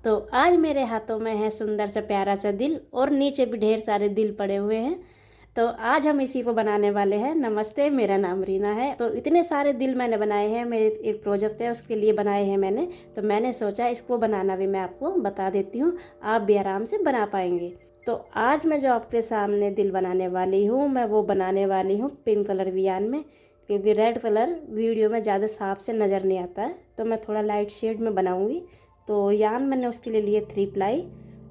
तो आज मेरे हाथों में है सुंदर सा प्यारा सा दिल और नीचे भी ढेर सारे दिल पड़े हुए हैं। तो आज हम इसी को बनाने वाले हैं। नमस्ते, मेरा नाम रीना है। तो इतने सारे दिल मैंने बनाए हैं, मेरे एक प्रोजेक्ट है उसके लिए बनाए हैं मैंने। तो मैंने सोचा इसको बनाना भी मैं आपको बता देती हूँ, आप भी आराम से बना पाएंगे। तो आज मैं जो आपके सामने दिल बनाने वाली हूँ, मैं वो बनाने वाली हूँ पिंक कलर वियान में, क्योंकि रेड कलर वीडियो में ज़्यादा साफ से नज़र नहीं आता है। तो मैं थोड़ा लाइट शेड में बनाऊँगी। तो यान मैंने उसके लिए लिए 3 प्लाई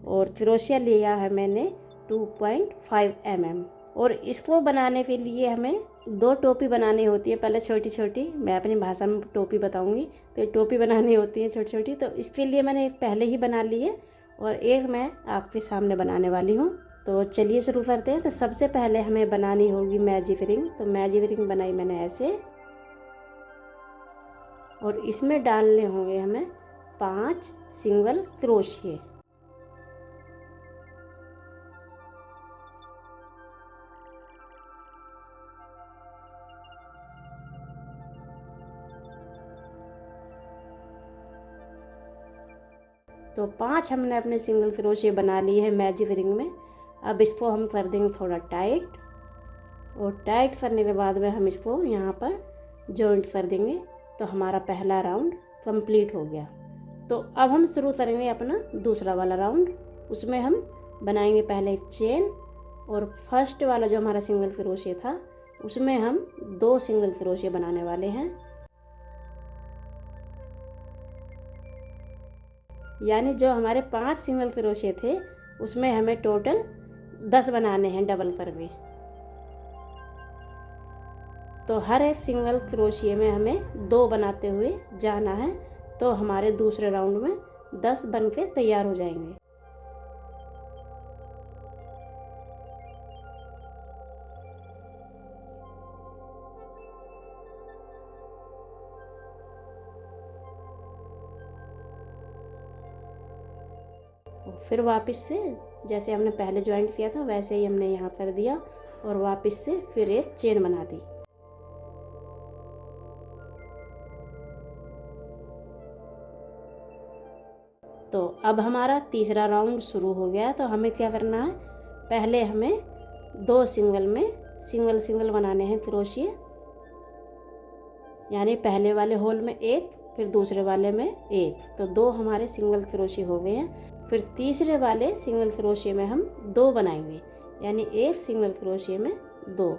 और क्रोशिया लिया है मैंने 2.5 mm। और इसको बनाने के लिए हमें 2 टोपी बनानी होती है। पहले छोटी छोटी, मैं अपनी भाषा में टोपी बताऊंगी। तो टोपी बनानी होती है छोटी छोटी। तो इसके लिए मैंने एक पहले ही बना ली है और एक मैं आपके सामने बनाने वाली हूँ। तो चलिए शुरू करते हैं। तो सबसे पहले हमें बनानी होगी मैजिक रिंग। तो मैजिक रिंग बनाई मैंने ऐसे, और इसमें डालने होंगे हमें 5 सिंगल क्रोशिये। तो 5 हमने अपने सिंगल क्रोशिये बना लिए हैं मैजिक रिंग में। अब इसको हम कर देंगे थोड़ा टाइट, और टाइट करने के बाद में हम इसको यहाँ पर जॉइंट कर देंगे। तो हमारा पहला राउंड कंप्लीट हो गया। तो अब हम शुरू करेंगे अपना दूसरा वाला राउंड। उसमें हम बनाएंगे पहले एक चेन, और फर्स्ट वाला जो हमारा सिंगल क्रोशिया था उसमें हम 2 सिंगल क्रोशिया बनाने वाले हैं। यानी जो हमारे 5 सिंगल क्रोशिया थे उसमें हमें टोटल 10 बनाने हैं डबल करके। तो हर एक सिंगल क्रोशिया में हमें 2 बनाते हुए जाना है। तो हमारे दूसरे राउंड में 10 बन के तैयार हो जाएंगे। और फिर वापस से जैसे हमने पहले ज्वाइंट किया था वैसे ही हमने यहाँ कर दिया, और वापस से फिर एक चेन बना दी। तो अब हमारा तीसरा राउंड शुरू हो गया। तो हमें क्या करना है, पहले हमें 2 सिंगल में सिंगल सिंगल बनाने हैं क्रोशिया। यानी पहले वाले होल में एक, फिर दूसरे वाले में एक। तो 2 हमारे सिंगल क्रोशिया हो गए हैं। फिर तीसरे वाले सिंगल क्रोशिया में हम 2 बनाएंगे, यानी एक सिंगल क्रोशिया में 2।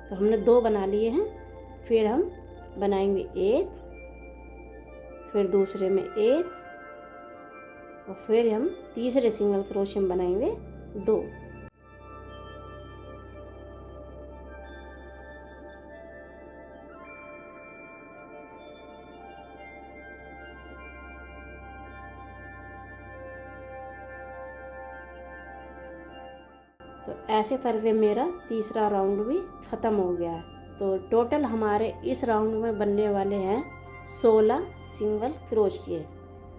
तो हमने 2 बना लिए हैं। फिर हम बनाएंगे एक, फिर दूसरे में एक, और फिर हम तीसरे सिंगल क्रोशिया में बनाएंगे 2। तो ऐसे करके मेरा तीसरा राउंड भी ख़त्म हो गया है। तो टोटल हमारे इस राउंड में बनने वाले हैं 16 सिंगल क्रोशिये।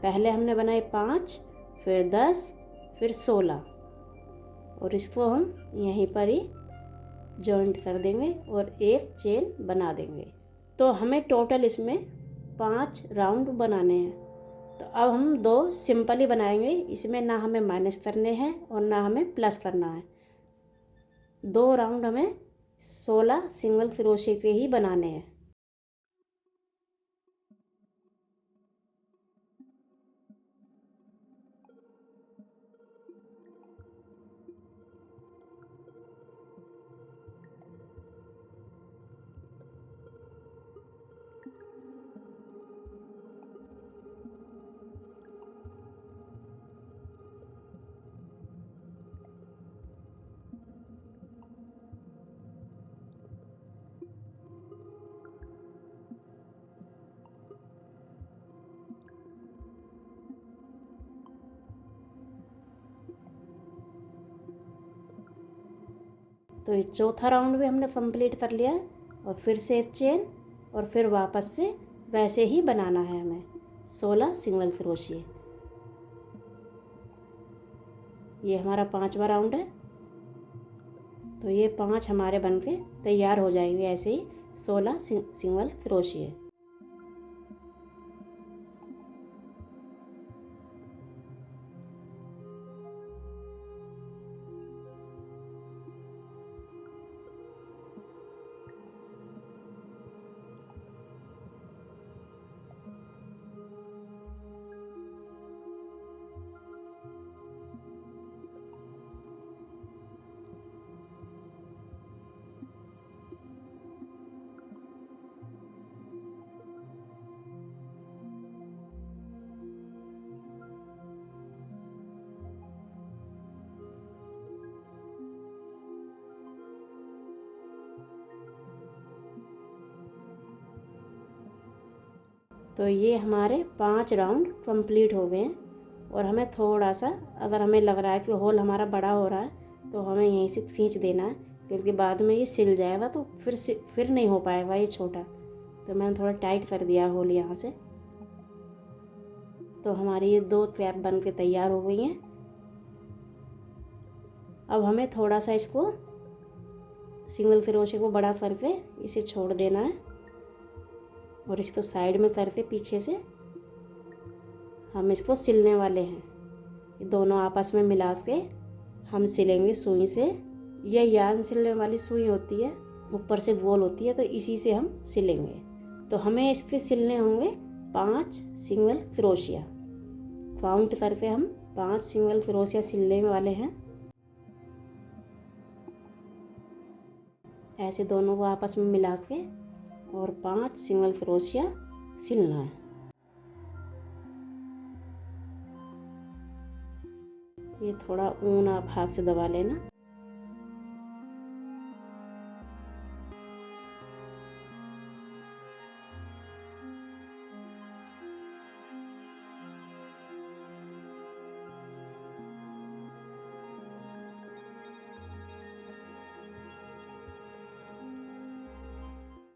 पहले हमने बनाए 5, फिर 10, फिर 16, और इसको हम यहीं पर ही जॉइंट कर देंगे और एक चेन बना देंगे। तो हमें टोटल इसमें 5 राउंड बनाने हैं। तो अब हम 2 सिंपल ही बनाएंगे। इसमें ना हमें माइनस करने हैं और ना हमें प्लस करना है। 2 राउंड हमें 16 सिंगल क्रोशिया के ही बनाने हैं। तो ये चौथा राउंड भी हमने कंप्लीट कर लिया है, और फिर से एक चेन, और फिर वापस से वैसे ही बनाना है हमें 16 सिंगल क्रोशिया। ये हमारा 5वां राउंड है। तो ये 5 हमारे बनके तैयार हो जाएंगे ऐसे ही 16 सिंगल क्रोशिया। तो ये हमारे 5 राउंड कंप्लीट हो गए हैं। और हमें थोड़ा सा, अगर हमें लग रहा है कि होल हमारा बड़ा हो रहा है तो हमें यहीं से खींच देना है, क्योंकि बाद में ये सिल जाएगा तो फिर नहीं हो पाएगा ये छोटा। तो मैंने थोड़ा टाइट कर दिया होल यहाँ से। तो हमारी ये 2 कैप बन के तैयार हो गई हैं। अब हमें थोड़ा सा इसको सिंगल क्रोशे को बड़ा करके इसे छोड़ देना है और इसको साइड में करके पीछे से हम इसको सिलने वाले हैं। ये दोनों आपस में मिला के हम सिलेंगे सुई से। यह यार्न सिलने वाली सुई होती है, ऊपर से गोल होती है, तो इसी से हम सिलेंगे। तो हमें इसके सिलने होंगे 5 सिंगल क्रोशिया। काउंट करके हम 5 सिंगल क्रोशिया सिलने वाले हैं। ऐसे दोनों को आपस में मिला के और 5 सिंगल क्रोशिया सिलना है। ये थोड़ा ऊन आप हाथ से दबा लेना।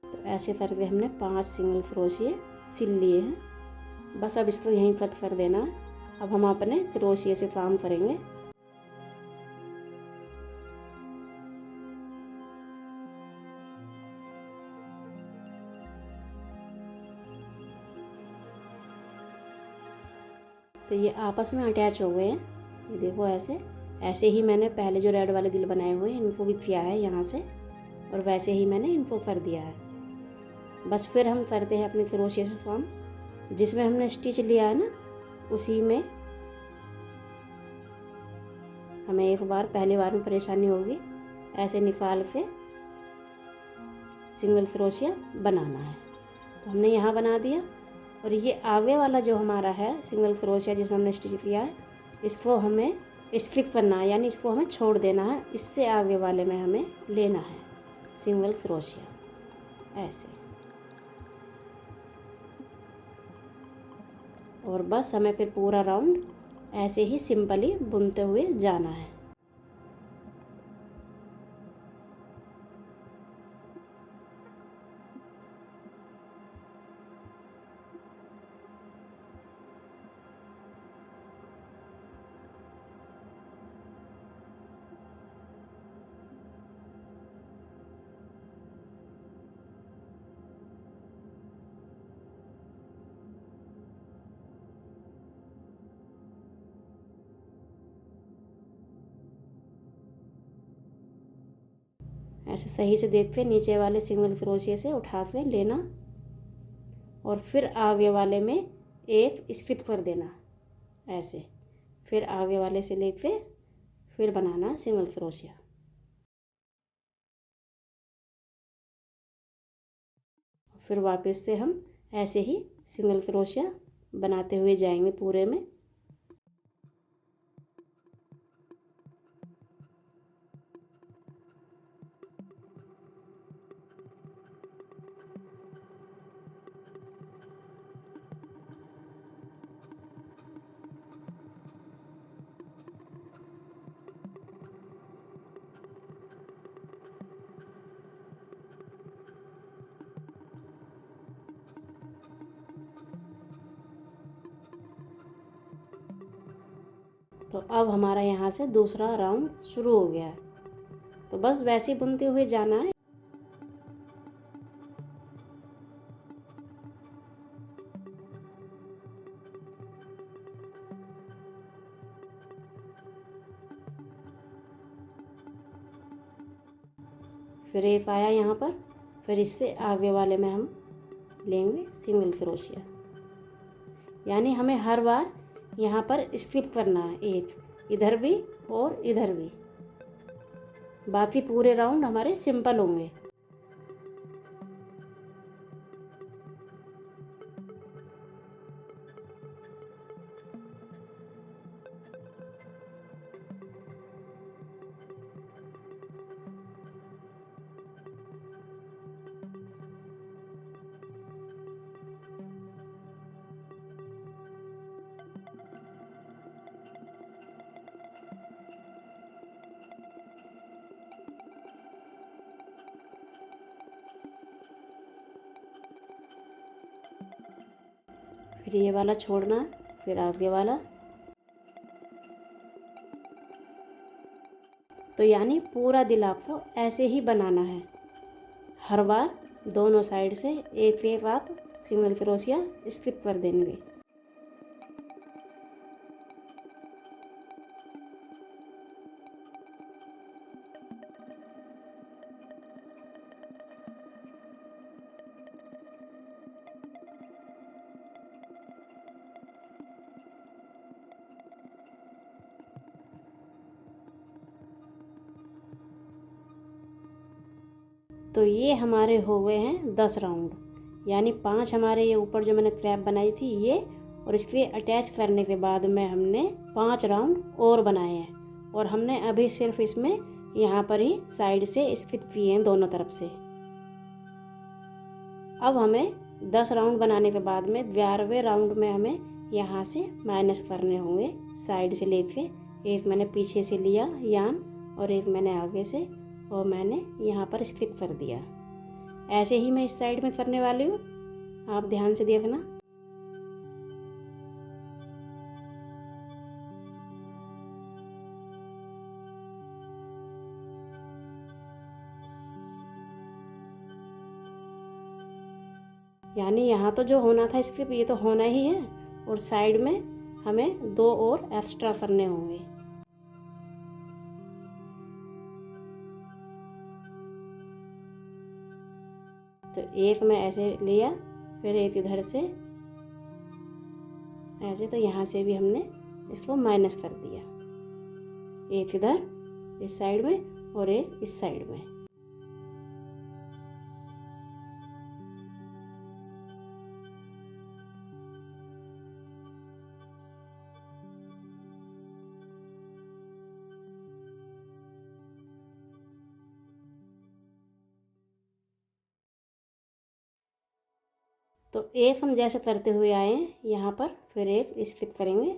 तो ऐसे करके हमने 5 सिंगल क्रोशिया सिल लिए हैं। बस अब इसको यहीं कट कर देना है। अब हम अपने क्रोशिया से काम करेंगे। तो ये आपस में अटैच हो गए हैं। ये देखो ऐसे ही मैंने पहले जो रेड वाले दिल बनाए हुए हैं इनको भी किया है यहाँ से, और वैसे ही मैंने इनको कर दिया है। बस फिर हम करते हैं अपने क्रोशिया से काम। जिसमें हमने स्टिच लिया है ना, उसी में हमें एक बार पहली बार में परेशानी होगी, ऐसे निकाल के सिंगल क्रोशिया बनाना है। तो हमने यहाँ बना दिया। और ये आगे वाला जो हमारा है सिंगल क्रोशिया जिसमें हमने स्टिच किया है, इसको हमें स्किप करना है, यानी इसको हमें छोड़ देना है। इससे आगे वाले में हमें लेना है सिंगल क्रोशिया ऐसे। और बस हमें फिर पूरा राउंड ऐसे ही सिंपली बुनते हुए जाना है। ऐसे सही से देख के नीचे वाले सिंगल क्रोशिया से उठा के लेना और फिर आगे वाले में एक स्किप कर देना ऐसे। फिर आगे वाले से लेके फिर बनाना सिंगल क्रोशिया। फिर वापस से हम ऐसे ही सिंगल क्रोशिया बनाते हुए जाएंगे पूरे में। तो अब हमारा यहाँ से दूसरा राउंड शुरू हो गया है। तो बस वैसे ही बुनते हुए जाना है। फिर एक आया यहाँ पर, फिर इससे आगे वाले में हम लेंगे सिंगल क्रोशिया। यानी हमें हर बार यहाँ पर स्किप करना है, एक इधर भी और इधर भी। बाकी पूरे राउंड हमारे सिंपल होंगे। फिर ये वाला छोड़ना, फिर आगे वाला। तो यानी पूरा दिल आपको ऐसे ही बनाना है। हर बार दोनों साइड से एक एक आप सिंगल क्रोशिया स्किप कर देंगे। तो ये हमारे हो गए हैं 10 राउंड, यानी 5 हमारे ये ऊपर जो मैंने क्रैप बनाई थी ये, और इसके अटैच करने के बाद में हमने 5 राउंड और बनाए हैं। और हमने अभी सिर्फ इसमें यहाँ पर ही साइड से स्किप किए हैं दोनों तरफ से। अब हमें 10 राउंड बनाने के बाद में 11वें राउंड में हमें यहाँ से माइनस करने होंगे साइड से लेके। एक मैंने पीछे से लिया यान और एक मैंने आगे से, और मैंने यहाँ पर स्किप कर दिया। ऐसे ही मैं इस साइड में करने वाली हूँ, आप ध्यान से देखना। यानी यहाँ तो जो होना था स्किप ये तो होना ही है, और साइड में हमें 2 और एक्स्ट्रा करने होंगे। तो एक मैं ऐसे लिया, फिर एक इधर से ऐसे, तो यहाँ से भी हमने इसको माइनस कर दिया। एक इधर इस साइड में और एक इस साइड में। तो एक हम जैसे करते हुए आए हैं यहाँ पर, फिर एक स्किप करेंगे।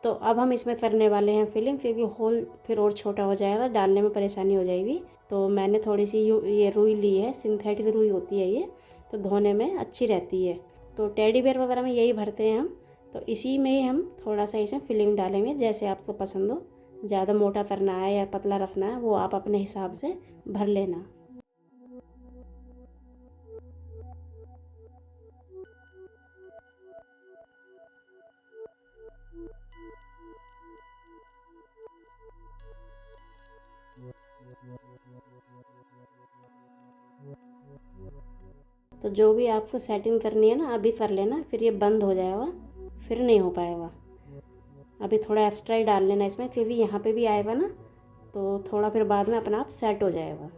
तो अब हम इसमें करने वाले हैं फिलिंग, क्योंकि होल फिर और छोटा हो जाएगा, डालने में परेशानी हो जाएगी। तो मैंने थोड़ी सी ये रुई ली है, सिंथेटिक रुई होती है ये, तो धोने में अच्छी रहती है। तो टेडी बेयर वगैरह में यही भरते हैं हम। तो इसी में ही हम थोड़ा सा इसमें फिलिंग डालेंगे, जैसे आपको पसंद हो। ज़्यादा मोटा करना है या पतला रखना है वो आप अपने हिसाब से भर लेना। तो जो भी आपको सेटिंग करनी है ना अभी कर लेना, फिर ये बंद हो जाएगा, फिर नहीं हो पाएगा। अभी थोड़ा एक्स्ट्रा ही डाल लेना इसमें, क्योंकि यहाँ पे भी आएगा ना, तो थोड़ा फिर बाद में अपना आप सेट हो जाएगा।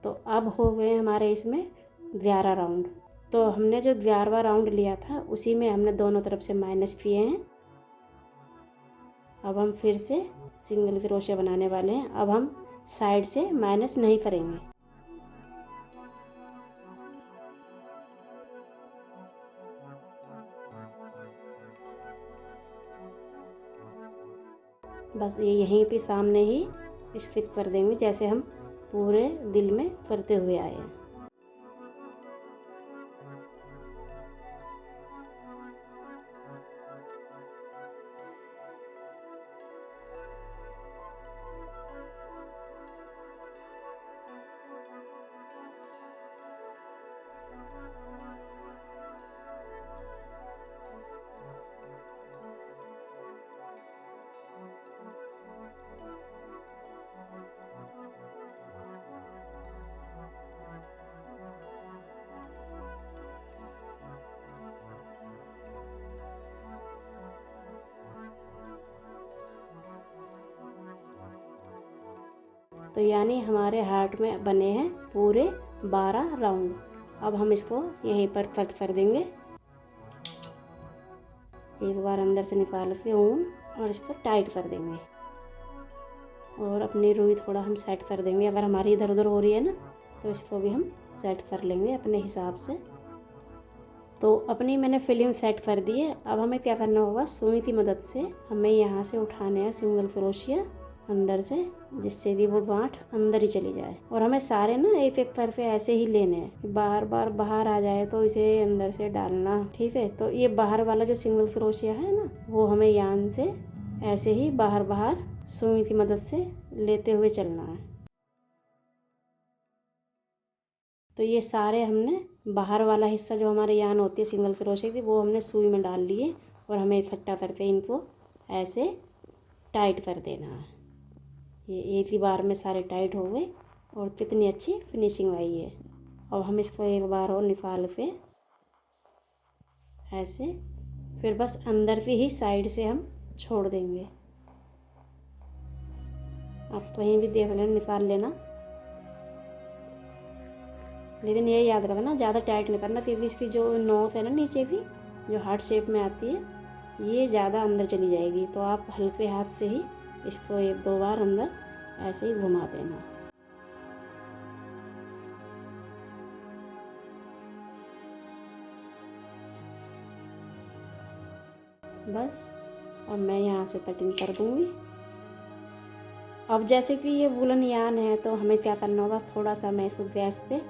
तो अब हो गए हमारे इसमें 11 राउंड। तो हमने जो 11वां राउंड लिया था उसी में हमने दोनों तरफ से माइनस किए हैं। अब हम फिर से सिंगल क्रोशिया बनाने वाले हैं। अब हम साइड से माइनस नहीं करेंगे। बस ये यहीं पे सामने ही स्किप कर देंगे, जैसे हम पूरे दिल में करते हुए आए हैं। तो यानी हमारे हार्ट में बने हैं पूरे 12 राउंड। अब हम इसको यहीं पर कट कर देंगे। एक बार अंदर से निकाल के ऊन और इसको टाइट कर देंगे। और अपनी रुई थोड़ा हम सेट कर देंगे। अगर हमारी इधर उधर हो रही है ना तो इसको भी हम सेट कर लेंगे अपने हिसाब से। तो अपनी मैंने फिलिंग सेट कर दी है। अब हमें क्या करना होगा, सुई की मदद से हमें यहाँ से उठाने हैं सिंगल क्रोशिया अंदर से, जिससे कि वो गांठ अंदर ही चली जाए। और हमें सारे ना एक एक तरफ से ऐसे ही लेने हैं, बार बार बाहर आ जाए तो इसे अंदर से डालना। ठीक है, तो ये बाहर वाला जो सिंगल क्रोशिया है ना, वो हमें यान से ऐसे ही बाहर बाहर सुई की मदद से लेते हुए चलना है। तो ये सारे हमने बाहर वाला हिस्सा जो हमारे यान होती है सिंगल क्रोशिया की, वो हमने सुई में डाल लिए और हमें इकट्ठा करके इनको ऐसे टाइट कर देना है। ये एक ही बार में सारे टाइट हो गए और कितनी अच्छी फिनिशिंग आई है। अब हम इसको एक बार और निकाल के ऐसे फिर बस अंदर की ही साइड से हम छोड़ देंगे। आप कहीं भी देख लेना, निकाल लेना, लेकिन ये याद रखना ज़्यादा टाइट नहीं करना, क्योंकि इसकी जो नोक है ना नीचे की जो हार्ट शेप में आती है, ये ज़्यादा अंदर चली जाएगी। तो आप हल्के हाथ से ही इसको एक दो बार अंदर ऐसे ही घुमा देना। बस अब मैं यहाँ से कटिंग कर दूँगी। अब जैसे कि ये वुलन यान है तो हमें क्या करना होगा, थोड़ा सा मैं इसको गैस पे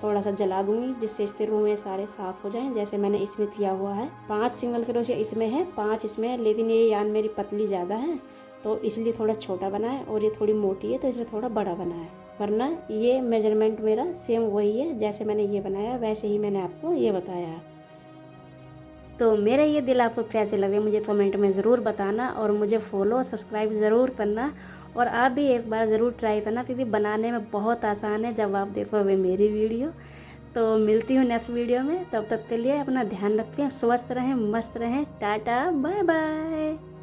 थोड़ा सा जला दूंगी, जिससे इसके रुएं सारे साफ़ हो जाएं। जैसे मैंने इसमें किया हुआ है, 5 सिंगल क्रोशिया इसमें है, 5 इसमें है, लेकिन ये यान मेरी पतली ज़्यादा है तो इसलिए थोड़ा छोटा बना है, और ये थोड़ी मोटी है तो इसलिए थोड़ा बड़ा बना है। वरना ये मेजरमेंट मेरा सेम वही है, जैसे मैंने ये बनाया वैसे ही मैंने आपको ये बताया है। तो मेरे ये दिल आपको कैसे लगे मुझे कमेंट में ज़रूर बताना, और मुझे फॉलो सब्सक्राइब ज़रूर करना, और आप भी एक बार ज़रूर ट्राई करना, क्योंकि बनाने में बहुत आसान है जब आप देखोगे मेरी वीडियो। तो मिलती हूँ नेक्स्ट वीडियो में, तब तक के लिए अपना ध्यान रखें, स्वस्थ रहें, मस्त रहें, टाटा बाय बाय।